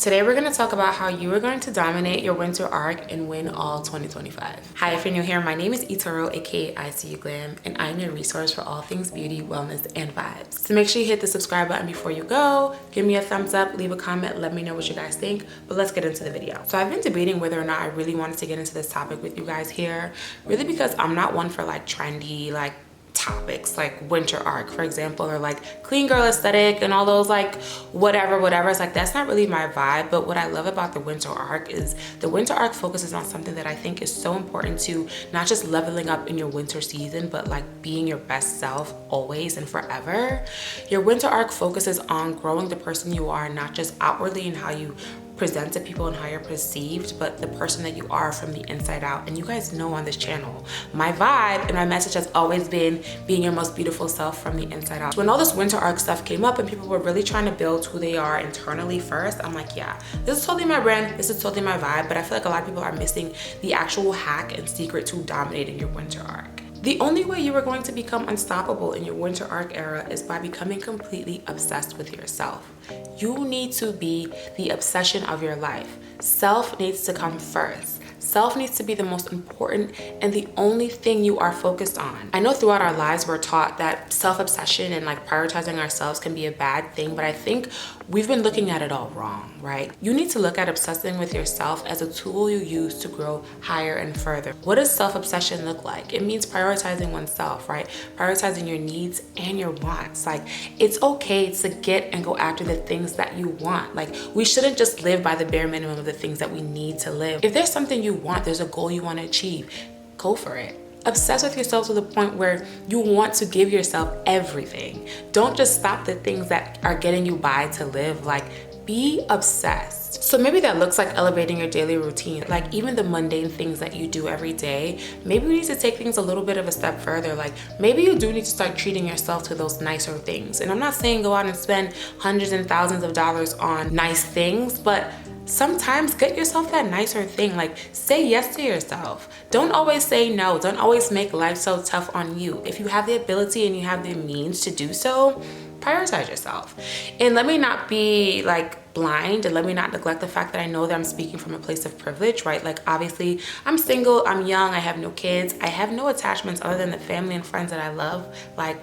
Today we're going to talk about how you are going to dominate your winter arc and win all 2025. Hi, if you're new here, my name is Itaro, aka I See You Glam, and I'm your resource for all things beauty, wellness, and vibes. So make sure you hit the subscribe button before you go, give me a thumbs up, leave a comment, let me know what you guys think, but let's get into the video. So I've been debating whether or not I really wanted to get into this topic with you guys here, really because I'm not one for like trendy, like topics like winter arc, for example, or like clean girl aesthetic and all those like whatever. It's like that's not really my vibe. But what I love about the winter arc is the winter arc focuses on something that I think is so important to not just leveling up in your winter season, but like being your best self always and forever. Your winter arc focuses on growing the person you are, not just outwardly and how you present to people and how you're perceived, but the person that you are from the inside out. And you guys know on this channel, my vibe and my message has always been being your most beautiful self from the inside out. When all this winter arc stuff came up and people were really trying to build who they are internally first, I'm like, yeah, this is totally my brand, this is totally my vibe, but I feel like a lot of people are missing the actual hack and secret to dominating your winter arc. The only way you are going to become unstoppable in your winter arc era is by becoming completely obsessed with yourself. You need to be the obsession of your life. Self needs to come first. Self needs to be the most important and the only thing you are focused on. I know throughout our lives we're taught that self-obsession and like prioritizing ourselves can be a bad thing, but I think we've been looking at it all wrong, right? You need to look at obsessing with yourself as a tool you use to grow higher and further. What does self-obsession look like? It means prioritizing oneself, right? Prioritizing your needs and your wants. Like, it's okay to get and go after the things that you want. Like, we shouldn't just live by the bare minimum of the things that we need to live. If there's something you want, there's a goal you want to achieve, go for it. Obsess with yourself to the point where you want to give yourself everything. Don't just stop the things that are getting you by to live. Like, be obsessed. So maybe that looks like elevating your daily routine, like even the mundane things that you do every day. Maybe you need to take things a little bit of a step further. Like maybe you do need to start treating yourself to those nicer things. And I'm not saying go out and spend hundreds and thousands of dollars on nice things, but sometimes get yourself that nicer thing. Like, say yes to yourself. Don't always say no. Don't always make life so tough on you. If you have the ability and you have the means to do so, prioritize yourself. And let me not be like blind and let me not neglect the fact that I know that I'm speaking from a place of privilege, right? Like, obviously I'm single, I'm young, I have no kids, I have no attachments other than the family and friends that I love. Like,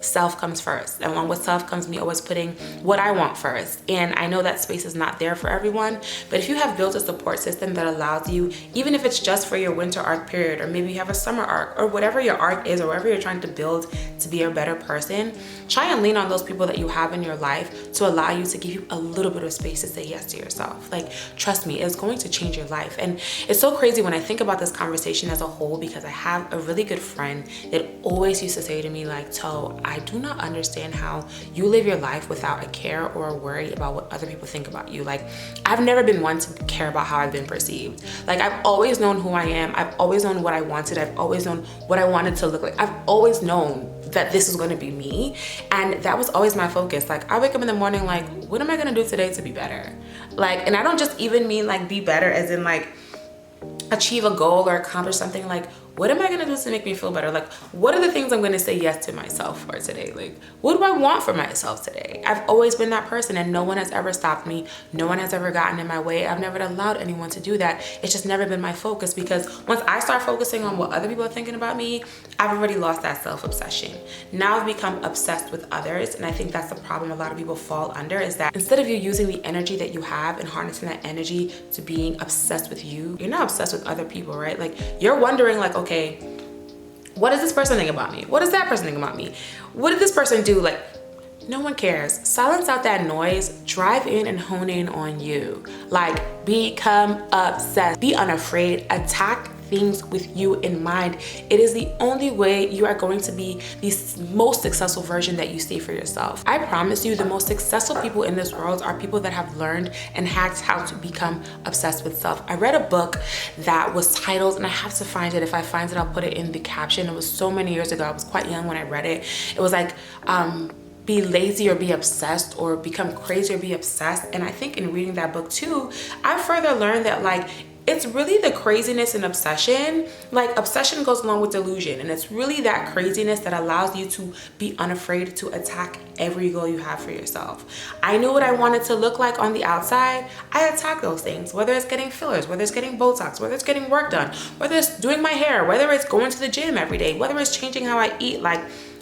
self comes first. And along with self comes me always putting what I want first. And I know that space is not there for everyone, but if you have built a support system that allows you, even if it's just for your winter arc period, or maybe you have a summer arc, or whatever your arc is, or whatever you're trying to build to be a better person, try and lean on those people that you have in your life to allow you to give you a little bit of space to say yes to yourself. Like, trust me, it's going to change your life. And it's so crazy when I think about this conversation as a whole, because I have a really good friend that always used to say to me, like, Toe, I do not understand how you live your life without a care or a worry about what other people think about you. Like, I've never been one to care about how I've been perceived. Like, I've always known who I am. I've always known what I wanted. I've always known what I wanted to look like. I've always known that this was going to be me. And that was always my focus. Like, I wake up in the morning like, what am I going to do today to be better? Like, and I don't just even mean like be better as in like achieve a goal or accomplish something. Like, what am I gonna do to make me feel better? Like, what are the things I'm gonna say yes to myself for today? Like, what do I want for myself today? I've always been that person and no one has ever stopped me. No one has ever gotten in my way. I've never allowed anyone to do that. It's just never been my focus, because once I start focusing on what other people are thinking about me, I've already lost that self-obsession. Now I've become obsessed with others, and I think that's the problem a lot of people fall under, is that instead of you using the energy that you have and harnessing that energy to being obsessed with you, you're not obsessed with other people, right? Like, you're wondering like, okay, what does this person think about me? What does that person think about me? What did this person do? Like, no one cares. Silence out that noise, drive in and hone in on you. Like, become obsessed, be unafraid, attack things with you in mind. It is the only way you are going to be the most successful version that you see for yourself. I promise you, the most successful people in this world are people that have learned and hacked how to become obsessed with self. I read a book that was titled, and I have to find it. If I find it, I'll put it in the caption. It was so many years ago. I was quite young when I read it. It was like, be lazy or be obsessed, or become crazy or be obsessed. And I think in reading that book too, I further learned that like, It's really the craziness and obsession. Like, obsession goes along with delusion, and it's really that craziness that allows you to be unafraid to attack every goal you have for yourself. I knew what I wanted to look like on the outside. I attack those things, whether it's getting fillers, whether it's getting Botox, whether it's getting work done, whether it's doing my hair, whether it's going to the gym every day, whether it's changing how I eat. Like,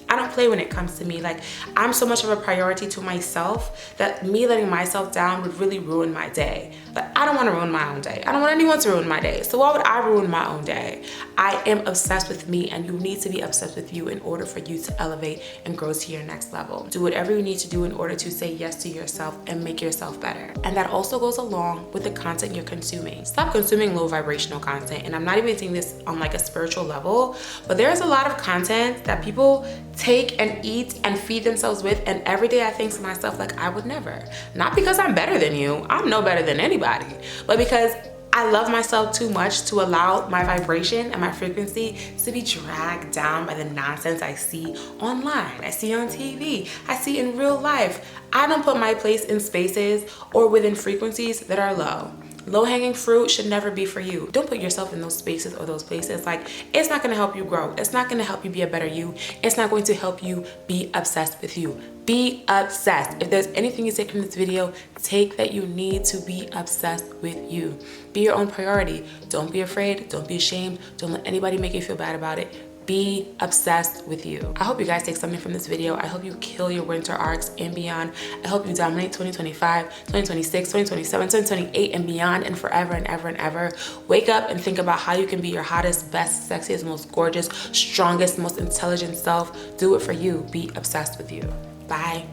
I don't play when it comes to me. Like, I'm so much of a priority to myself that me letting myself down would really ruin my day. But I don't want to ruin my own day. I don't want anyone to ruin my day. So why would I ruin my own day? I am obsessed with me, and you need to be obsessed with you in order for you to elevate and grow to your next level. Do whatever you need to do in order to say yes to yourself and make yourself better. And that also goes along with the content you're consuming. Stop consuming low vibrational content. And I'm not even saying this on like a spiritual level, but there's a lot of content that people take and eat and feed themselves with, and every day I think to myself, like, I would never. Not because I'm better than you, I'm no better than anybody, but because I love myself too much to allow my vibration and my frequency to be dragged down by the nonsense I see online, I see on TV, I see in real life. I don't put my place in spaces or within frequencies that are low. Low-hanging fruit should never be for you. Don't put yourself in those spaces or those places. Like, it's not gonna help you grow. It's not gonna help you be a better you. It's not going to help you be obsessed with you. Be obsessed. If there's anything you take from this video, take that you need to be obsessed with you. Be your own priority. Don't be afraid. Don't be ashamed. Don't let anybody make you feel bad about it. Be obsessed with you. I hope you guys take something from this video. I hope you kill your winter arcs and beyond. I hope you dominate 2025, 2026, 2027, 2028 and beyond, and forever and ever and ever. Wake up and think about how you can be your hottest, best, sexiest, most gorgeous, strongest, most intelligent self. Do it for you. Be obsessed with you. Bye.